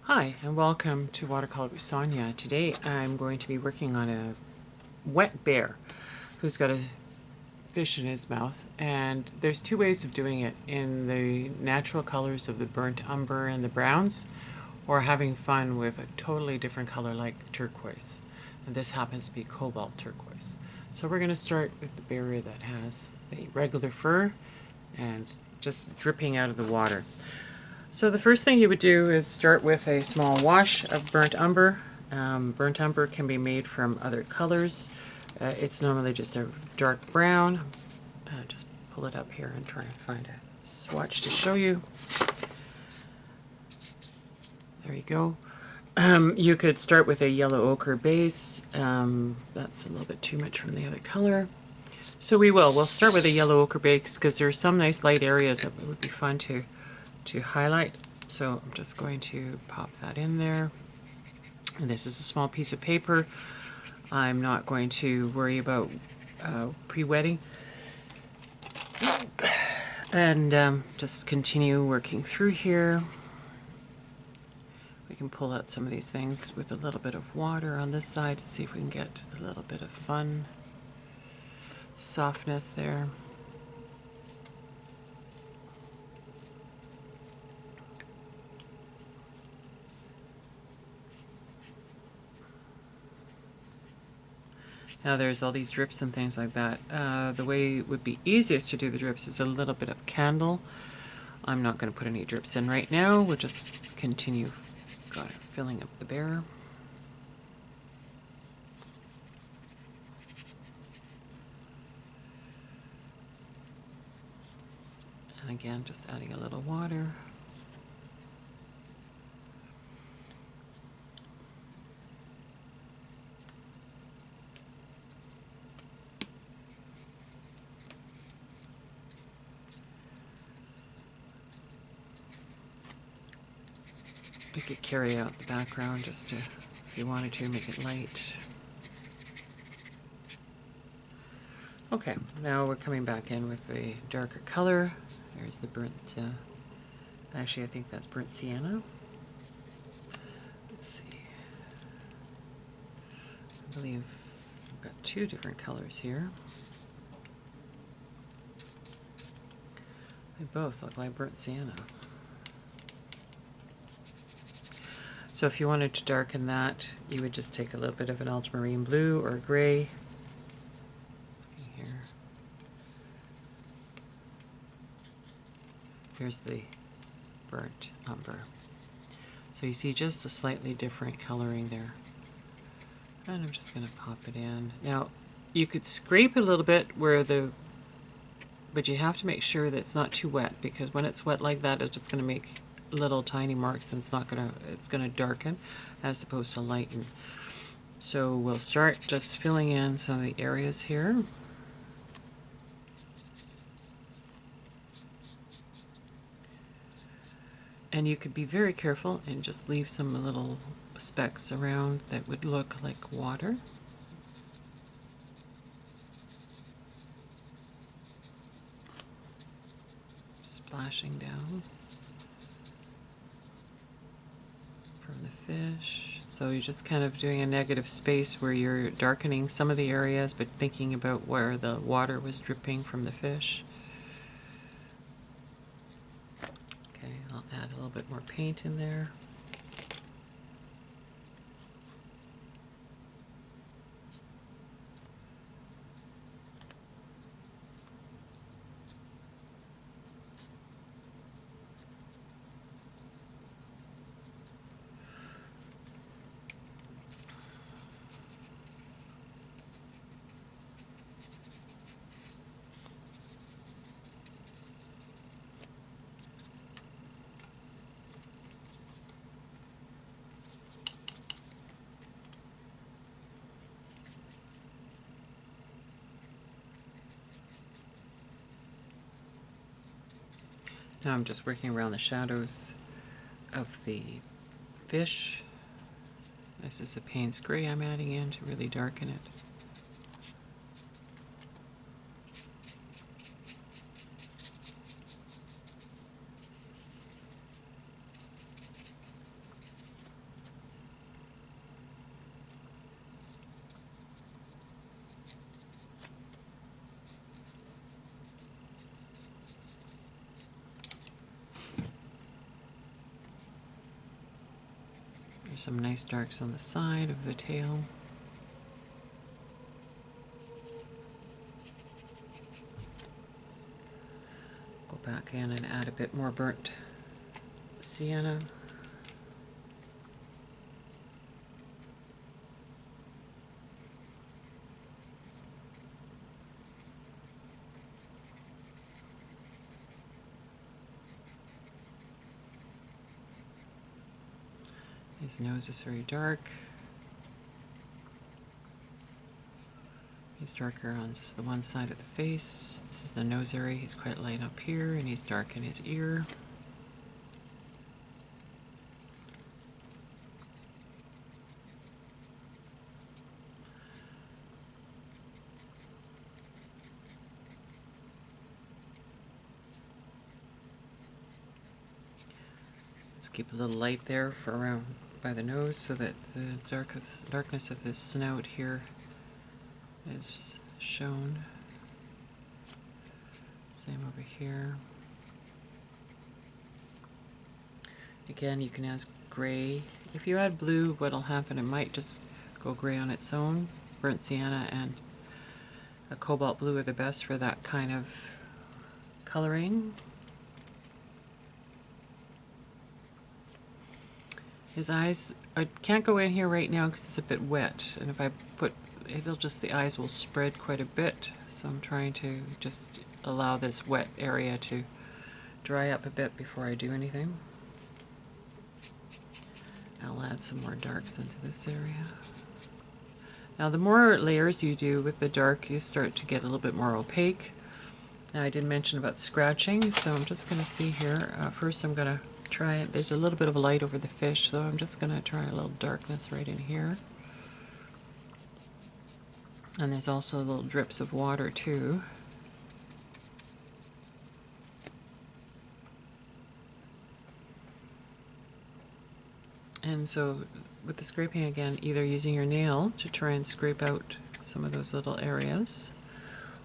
Hi, and welcome to Watercolor with Sonia. Today I'm going to be working on a wet bear who's got a fish in his mouth, and there's two ways of doing it: in the natural colors of the burnt umber and the browns, or having fun with a totally different color like turquoise. And this happens to be cobalt turquoise. So we're going to start with the bear that has the regular fur and just dripping out of the water. So the first thing you would do is start with a small wash of burnt umber. Burnt umber can be made from other colors. It's normally just a dark brown. Just pull it up here and try and find a swatch to show you. There you go. You could start with a yellow ochre base. That's a little bit too much from the other color. So we'll start with a yellow ochre base because there's some nice light areas that would be fun to highlight. So I'm just going to pop that in there. And this is a small piece of paper. I'm not going to worry about pre-wetting. And just continue working through here. We can pull out some of these things with a little bit of water on this side to see if we can get a little bit of fun softness there. Now there's all these drips and things like that. The way it would be easiest to do the drips is a little bit of candle. I'm not going to put any drips in right now. We'll just continue filling up the bear. And again, just adding a little water. We could carry out the background just to, if you wanted to, make it light. Okay, now we're coming back in with a darker color. There's the burnt, actually I think that's burnt sienna. Let's see. I believe I've got two different colors here. They both look like burnt sienna. So if you wanted to darken that, you would just take a little bit of an ultramarine blue or gray. Here. Here's the burnt umber. So you see just a slightly different coloring there. And I'm just going to pop it in. Now, you could scrape a little bit but you have to make sure that it's not too wet, because when it's wet like that, it's just going to make little tiny marks, and it's going to darken as opposed to lighten. So we'll start just filling in some of the areas here. And you could be very careful and just leave some little specks around that would look like water. Splashing down from the fish. So you're just kind of doing a negative space where you're darkening some of the areas but thinking about where the water was dripping from the fish. Okay, I'll add a little bit more paint in there. Now I'm just working around the shadows of the fish. This is a Payne's Gray I'm adding in to really darken it. There's some nice darks on the side of the tail. Go back in and add a bit more burnt sienna. His nose is very dark. He's darker on just the one side of the face. This is the nose area. He's quite light up here, and he's dark in his ear. Let's keep a little light there for around by the nose so that the darkness of this snout here is shown. Same over here. Again, you can add gray. If you add blue, what'll happen, it might just go gray on its own. Burnt sienna and a cobalt blue are the best for that kind of coloring. His eyes, I can't go in here right now because it's a bit wet, and if I put, the eyes will spread quite a bit, so I'm trying to just allow this wet area to dry up a bit before I do anything. I'll add some more darks into this area. Now the more layers you do with the dark, you start to get a little bit more opaque. Now I did mention about scratching, so I'm just going to see here. First I'm going to try it. There's a little bit of a light over the fish, so I'm just going to try a little darkness right in here. And there's also little drips of water too. And so with the scraping again, either using your nail to try and scrape out some of those little areas,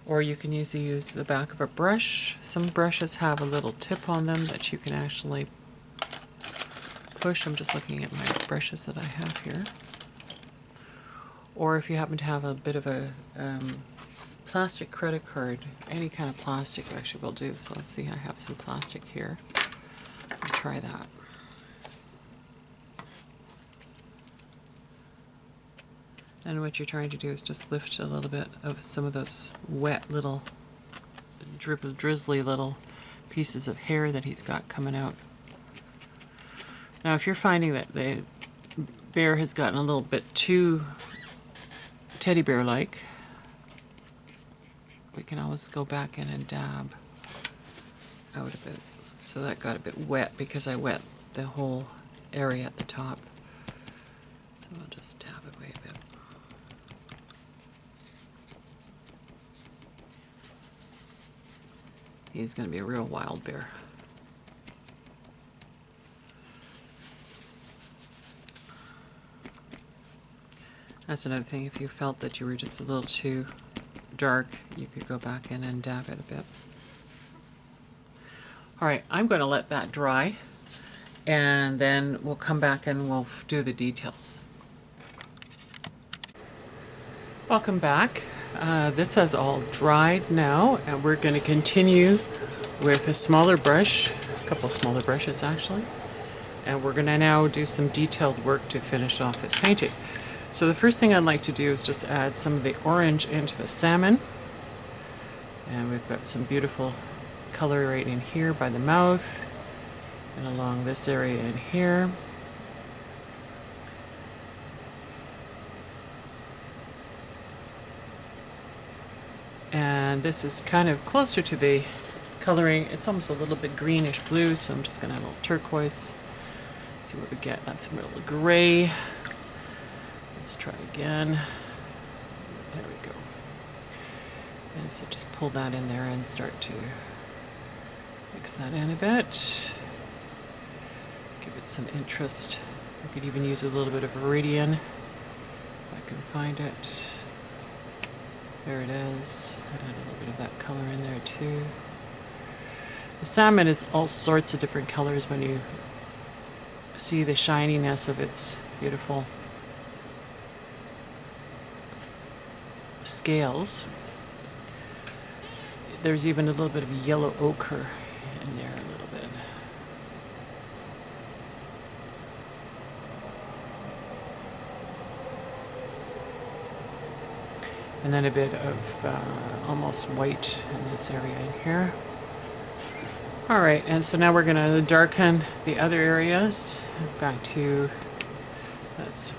or you can use the back of a brush. Some brushes have a little tip on them that you can actually push. I'm just looking at my brushes that I have here. Or if you happen to have a bit of a plastic credit card, any kind of plastic actually will do. So let's see, I have some plastic here. I'll try that. And what you're trying to do is just lift a little bit of some of those wet little drizzly little pieces of hair that he's got coming out. Now if you're finding that the bear has gotten a little bit too teddy bear like, we can always go back in and dab out a bit. So that got a bit wet because I wet the whole area at the top. So I'll just dab away a bit. He's going to be a real wild bear. That's another thing, if you felt that you were just a little too dark, you could go back in and dab it a bit. Alright, I'm going to let that dry, and then we'll come back and we'll do the details. Welcome back. This has all dried now, and we're going to continue with a smaller brush, a couple of smaller brushes actually, and we're going to now do some detailed work to finish off this painting. So the first thing I'd like to do is just add some of the orange into the salmon, and we've got some beautiful color right in here by the mouth and along this area in here. And this is kind of closer to the coloring. It's almost a little bit greenish blue, so I'm just going to add a little turquoise. See what we get. That's some real gray. Let's try again. There we go. And so just pull that in there and start to mix that in a bit. Give it some interest. I could even use a little bit of Viridian if I can find it. There it is. Add a little bit of that color in there too. The salmon is all sorts of different colors when you see the shininess of its beautiful scales. There's even a little bit of yellow ochre in there, a little bit. And then a bit of almost white in this area in here. Alright, and so now we're going to darken the other areas. Back to, that's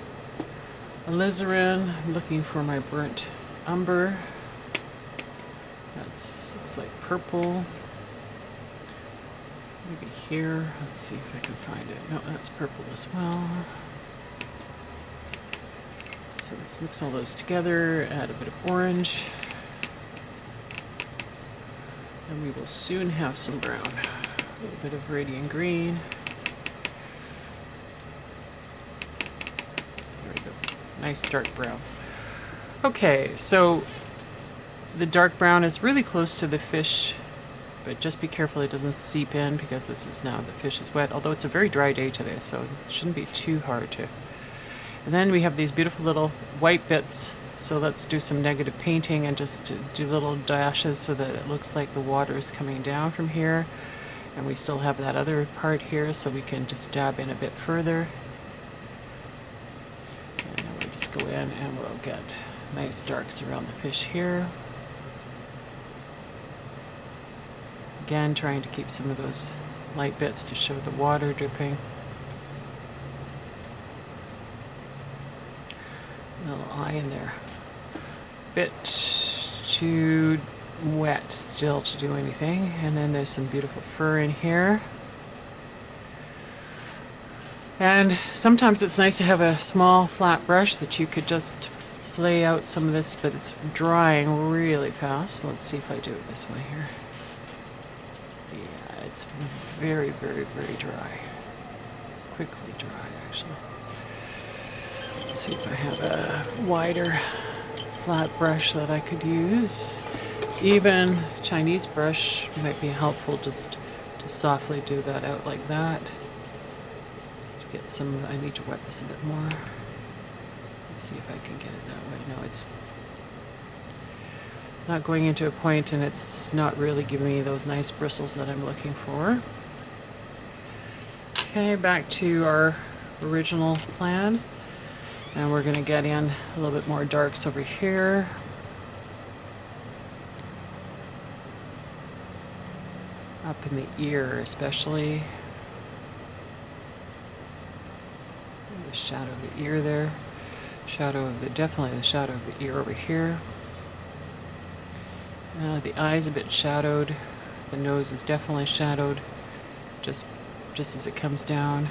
alizarin. I'm looking for my burnt umber. That looks like purple. Maybe here. Let's see if I can find it. No, that's purple as well. So let's mix all those together, add a bit of orange. And we will soon have some brown. A little bit of radiant green. There we go. Nice dark brown. Okay, so the dark brown is really close to the fish, but just be careful it doesn't seep in because this is now, the fish is wet, although it's a very dry day today, so it shouldn't be too hard to. And then we have these beautiful little white bits, so let's do some negative painting and just do little dashes so that it looks like the water is coming down from here. And we still have that other part here, so we can just dab in a bit further. And then we'll just go in and we'll get nice darks around the fish here. Again, trying to keep some of those light bits to show the water dripping. Little eye in there. Bit too wet still to do anything. And then there's some beautiful fur in here. And sometimes it's nice to have a small flat brush that you could just flay out some of this, but it's drying really fast. Let's see if I do it this way here. Yeah, it's very, very, very dry. Quickly dry, actually. Let's see if I have a wider flat brush that I could use. Even Chinese brush might be helpful, just to softly do that out like that. To get some, I need to wet this a bit more. Let's see if I can get it that way. No, it's not going into a point and it's not really giving me those nice bristles that I'm looking for. Okay, back to our original plan. And we're going to get in a little bit more darks over here. Up in the ear especially. The shadow of the ear there. Shadow of the, definitely the shadow of the ear over here. The eye's a bit shadowed. The nose is definitely shadowed. Just as it comes down.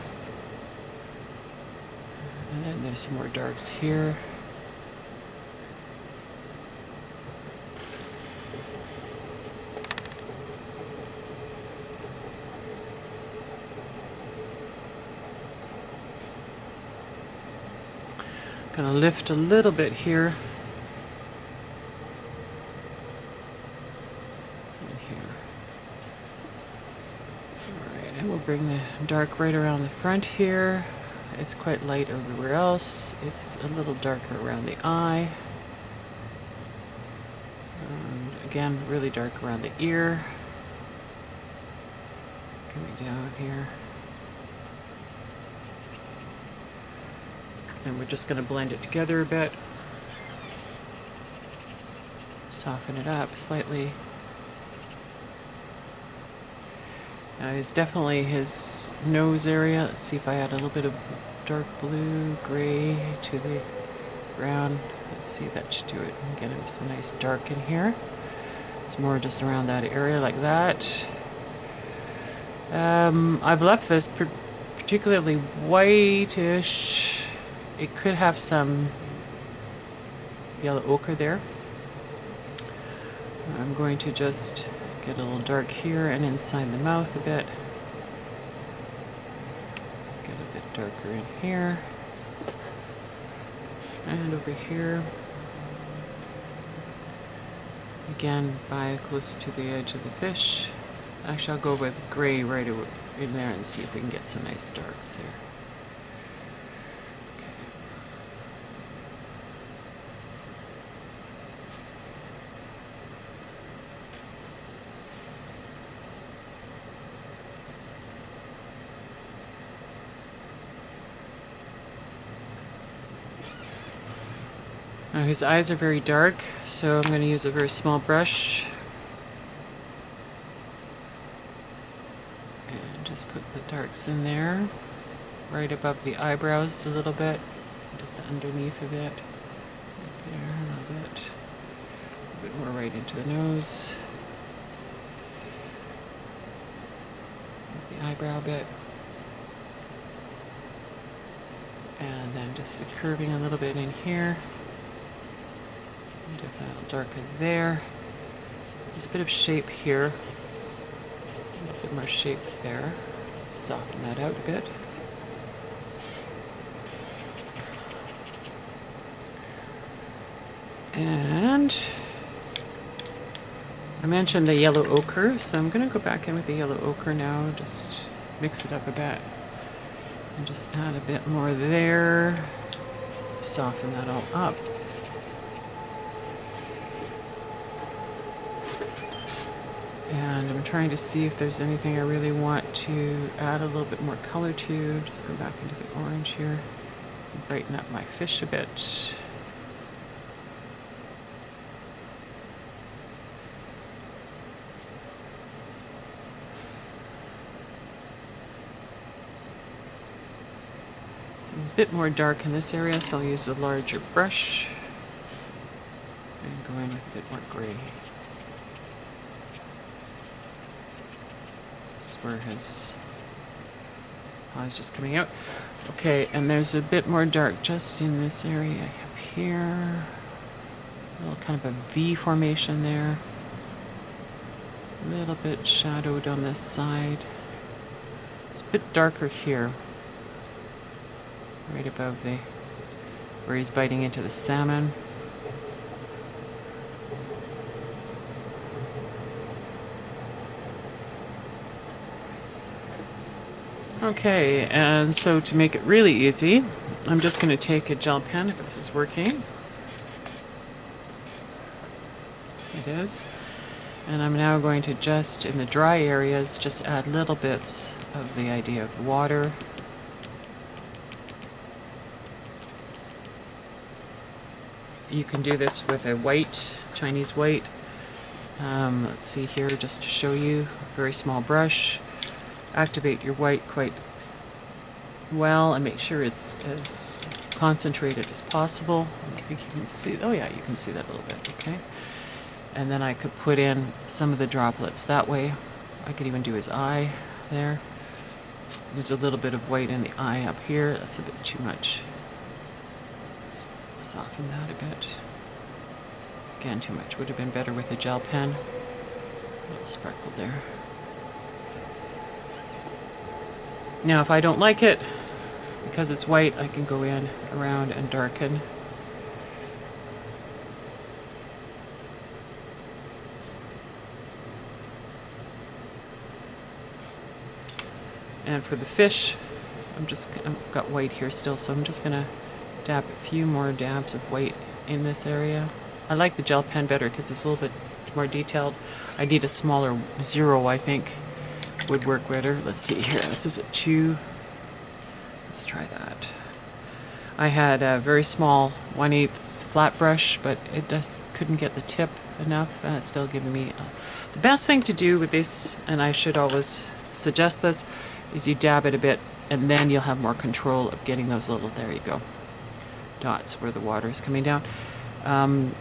And then there's some more darks here. Gonna lift a little bit here. And here. Alright, and we'll bring the dark right around the front here. It's quite light everywhere else. It's a little darker around the eye. And again, really dark around the ear. Coming down here. And we're just going to blend it together a bit. Soften it up slightly. Now it's definitely his nose area. Let's see if I add a little bit of dark blue, gray to the brown. Let's see, that should do it. Get him some nice dark in here. It's more just around that area like that. I've left this particularly whitish. It could have some yellow ochre there. I'm going to just get a little dark here and inside the mouth a bit. Get a bit darker in here. And over here. Again, by close to the edge of the fish. Actually, I'll go with gray right in there and see if we can get some nice darks here. Now his eyes are very dark, so I'm going to use a very small brush and just put the darks in there, right above the eyebrows a little bit, just underneath of it, right there a bit more right into the nose, the eyebrow bit, and then just curving a little bit in here. Definitely darker there. There's a bit of shape here. A little bit more shape there. Let's soften that out a bit. And I mentioned the yellow ochre, so I'm going to go back in with the yellow ochre now, just mix it up a bit. And just add a bit more there. Soften that all up. And I'm trying to see if there's anything I really want to add a little bit more color to. Just go back into the orange here and brighten up my fish a bit. So a bit more dark in this area, so I'll use a larger brush and go in with a bit more gray. Where his eyes just coming out. Okay, and there's a bit more dark just in this area up here. A little kind of a V formation there. A little bit shadowed on this side. It's a bit darker here. Right above the where he's biting into the salmon. Okay, and so to make it really easy, I'm just going to take a gel pen, if this is working. It is. And I'm now going to just, in the dry areas, just add little bits of the idea of water. You can do this with a white, Chinese white. Let's see here, just to show you, a very small brush. Activate your white quite well and make sure it's as concentrated as possible. I think you can see, oh yeah, you can see that a little bit, okay. And then I could put in some of the droplets that way. I could even do his eye there. There's a little bit of white in the eye up here. That's a bit too much. Let's soften that a bit. Again, too much would have been better with the gel pen. A little sparkle there. Now, if I don't like it, because it's white, I can go in around and darken. And for the fish, I've got white here still, so I'm just going to dab a few more dabs of white in this area. I like the gel pen better because it's a little bit more detailed. I need a smaller 0, I think. Would work better. Let's see here. This is a 2. Let's try that. I had a very small 1/8 flat brush, but it just couldn't get the tip enough, and it's still giving me. The best thing to do with this, and I should always suggest this, is you dab it a bit, and then you'll have more control of getting those little. There you go. Dots where the water is coming down.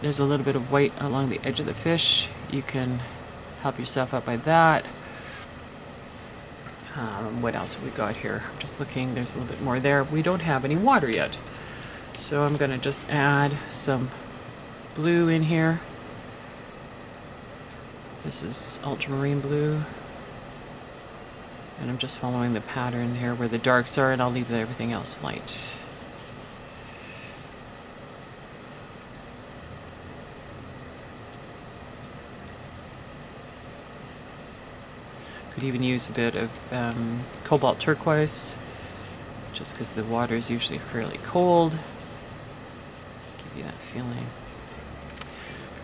There's a little bit of white along the edge of the fish. You can help yourself out by that. What else have we got here? I'm just looking, there's a little bit more there. We don't have any water yet. So I'm going to just add some blue in here. This is ultramarine blue. And I'm just following the pattern here where the darks are, and I'll leave everything else light. Could even use a bit of cobalt turquoise, just because the water is usually fairly cold. Give you that feeling.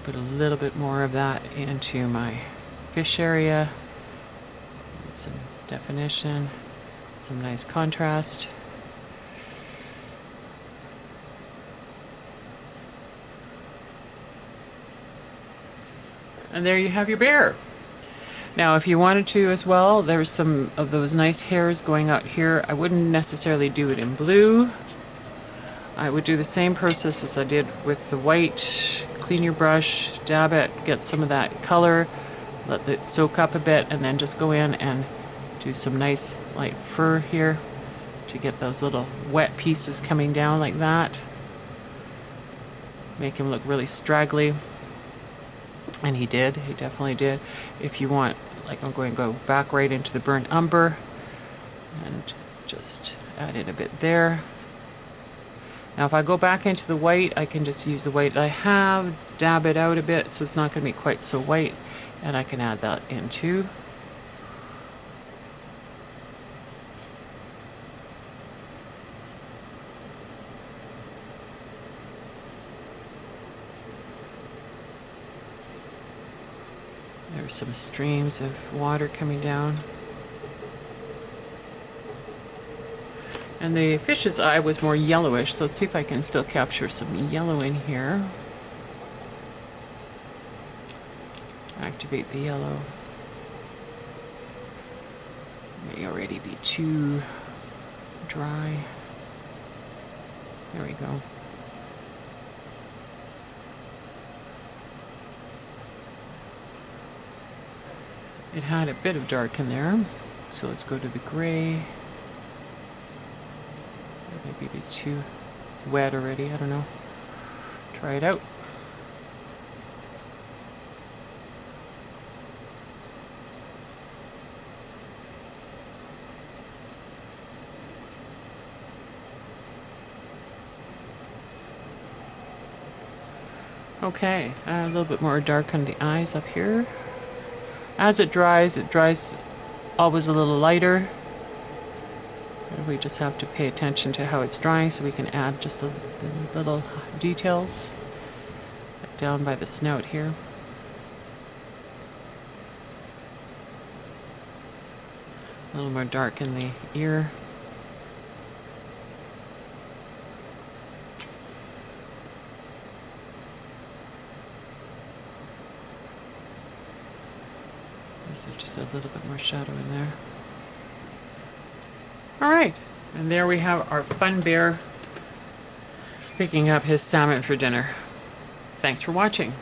Put a little bit more of that into my fish area. Get some definition, some nice contrast. And there you have your bear. Now if you wanted to as well, there's some of those nice hairs going out here. I wouldn't necessarily do it in blue. I would do the same process as I did with the white. Clean your brush, dab it, get some of that color, let it soak up a bit, and then just go in and do some nice light fur here to get those little wet pieces coming down like that. Make him look really straggly. And he did, he definitely did. If you want, like, I'm going to go back right into the burnt umber and just add in a bit there. Now if I go back into the white, I can just use the white I have, dab it out a bit so it's not going to be quite so white, and I can add that in too. There's some streams of water coming down. And the fish's eye was more yellowish, so let's see if I can still capture some yellow in here. Activate the yellow. May already be too dry. There we go. It had a bit of dark in there, so let's go to the gray. Maybe be too wet already, I don't know. Try it out. Okay, a little bit more dark on the eyes up here. As it dries always a little lighter. We just have to pay attention to how it's drying so we can add just the little details like down by the snout here. A little more dark in the ear. There's just a little bit more shadow in there. Alright, and there we have our fun bear picking up his salmon for dinner. Thanks for watching.